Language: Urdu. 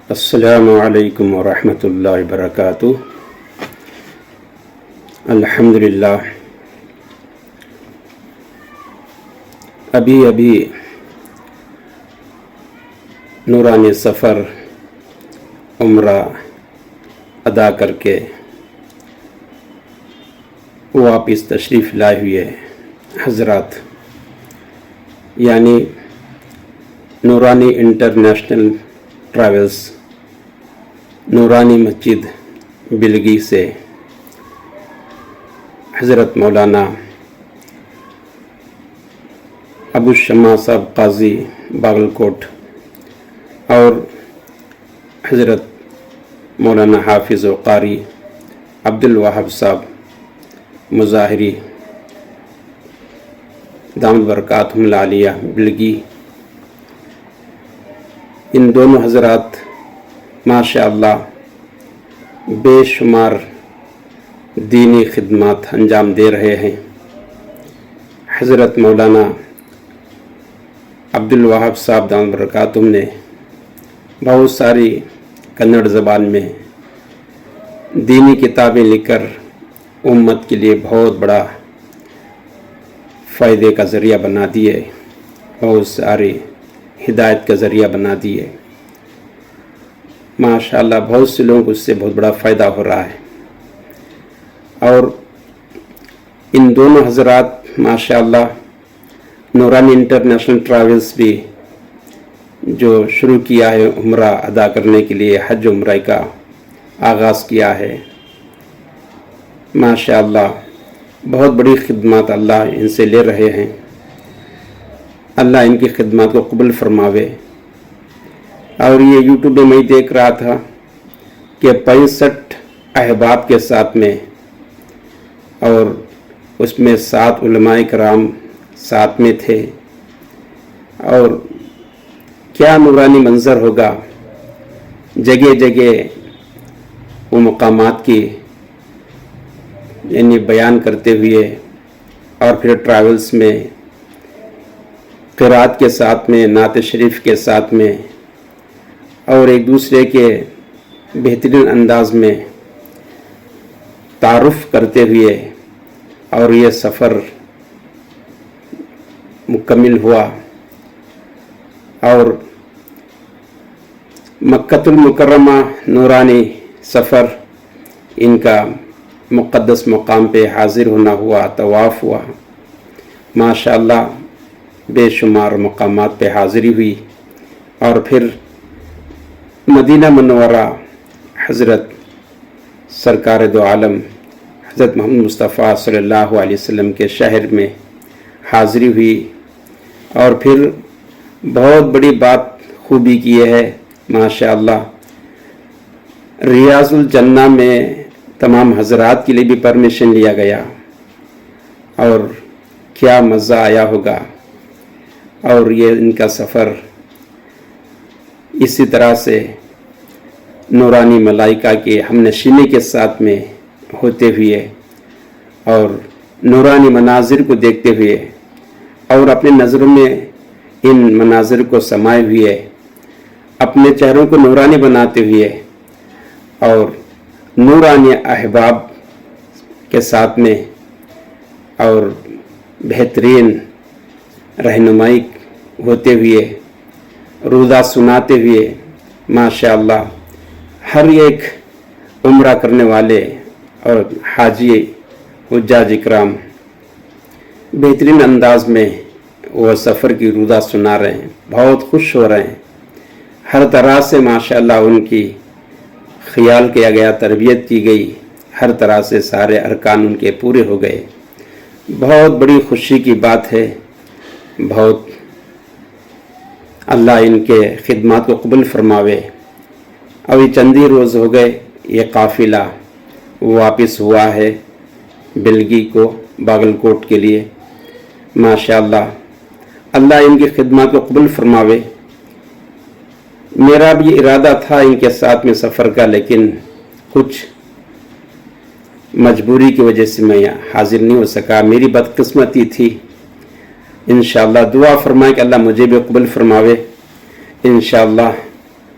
السلام علیکم ورحمۃ اللہ وبرکاتہ۔ الحمدللہ، ابھی نورانی سفر عمرہ ادا کر کے واپس تشریف لائے ہوئے حضرات، یعنی نورانی انٹرنیشنل ٹریولز نورانی مسجد بلگی سے حضرت مولانا ابو الشمع صاحب قاضی باگلکوٹ اور حضرت مولانا حافظ و قاری عبدالوہاب صاحب مظاہری دامت برکاتہم العالیہ بلگی، ان دونوں حضرات ماشاء اللہ بے شمار دینی خدمات انجام دے رہے ہیں۔ حضرت مولانا عبدالوہاب صاحب دامت برکاتہم نے بہت ساری کنڑ زبان میں دینی کتابیں لکھ کر امت کے لیے بہت بڑا فائدے کا ذریعہ بنا دیے، بہت ساری ہدایت کا ذریعہ بنا دیے۔ ماشاءاللہ بہت سے لوگوں کو اس سے بہت بڑا فائدہ ہو رہا ہے، اور ان دونوں حضرات ماشاءاللہ نورانی انٹرنیشنل ٹریولز بھی جو شروع کیا ہے عمرہ ادا کرنے کے لیے، حج عمرہ کا آغاز کیا ہے، ماشاءاللہ بہت بڑی خدمات اللہ ان سے لے رہے ہیں۔ اللہ ان کی خدمات کو قبول فرماوے۔ اور یہ یوٹیوب میں میں دیکھ رہا تھا کہ 65 احباب کے ساتھ میں، اور اس میں 7 علماء کرام ساتھ میں تھے، اور کیا نورانی منظر ہوگا، جگہ جگہ وہ مقامات کی یعنی بیان کرتے ہوئے، اور پھر ٹریولز میں قرات کے ساتھ میں، نعت شریف کے ساتھ میں، اور ایک دوسرے کے بہترین انداز میں تعارف کرتے ہوئے، اور یہ سفر مکمل ہوا، اور مکۃ المکرمہ نورانی سفر ان کا مقدس مقام پہ حاضر ہونا ہوا، طواف ہوا، ماشاءاللہ بے شمار مقامات پہ حاضری ہوئی، اور پھر مدینہ منورہ حضرت سرکار دو عالم حضرت محمد مصطفیٰ صلی اللہ علیہ وسلم کے شہر میں حاضری ہوئی، اور پھر بہت بڑی بات خوبی کی ہے ماشاءاللہ، ریاض الجنہ میں تمام حضرات کے لیے بھی پرمیشن لیا گیا، اور کیا مزہ آیا ہوگا۔ اور یہ ان کا سفر اسی طرح سے نورانی ملائکہ کے ہم نشینی کے ساتھ میں ہوتے ہوئے، اور نورانی مناظر کو دیکھتے ہوئے، اور اپنے نظروں میں ان مناظر کو سمائے ہوئے، اپنے چہروں کو نورانی بناتے ہوئے، اور نورانی احباب کے ساتھ میں، اور بہترین رہنمائی ہوتے ہوئے، روزہ سناتے ہوئے، ماشاءاللہ ہر ایک عمرہ کرنے والے اور حاجی حجاج اکرام بہترین انداز میں وہ سفر کی روزہ سنا رہے ہیں، بہت خوش ہو رہے ہیں، ہر طرح سے ماشاءاللہ ان کی خیال کیا گیا، تربیت کی گئی، ہر طرح سے سارے ارکان ان کے پورے ہو گئے۔ بہت بڑی خوشی کی بات ہے، بہت اللہ ان کے خدمات کو قبول فرماوے۔ ابھی چند ہی روز ہو گئے یہ قافلہ واپس ہوا ہے بلگی کو، باگلکوٹ کے لیے، ماشاءاللہ اللہ ان کی خدمات کو قبول فرماوے۔ میرا بھی ارادہ تھا ان کے ساتھ میں سفر کا، لیکن کچھ مجبوری کی وجہ سے میں حاضر نہیں ہو سکا، میری بدقسمتی تھی۔ انشاءاللہ دعا فرمائیں کہ اللہ مجھے بھی قبول فرماوے۔ انشاءاللہ